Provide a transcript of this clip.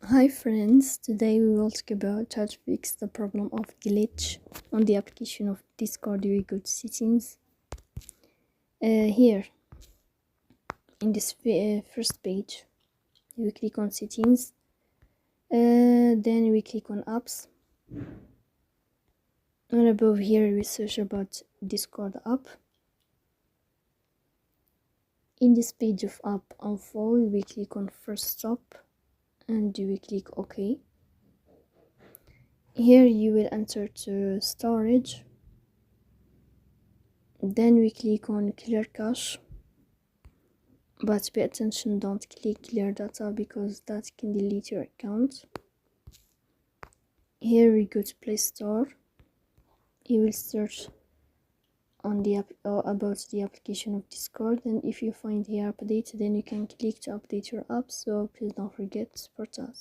Hi friends, today we will talk about how to fix the problem of glitch on the application of Discord. We go to settings. Here in this first page, we click on settings. Then we click on apps. And above here we search about Discord app. In this page of app info, we click on first stop and we click OK. Here you will enter to storage. Then we click on clear cache, but pay attention, don't click clear data because that can delete your account. Here we go to Play Store. You will search on the app about the application of Discord, and if you find here update, then you can click to update your app. So please don't forget to support us.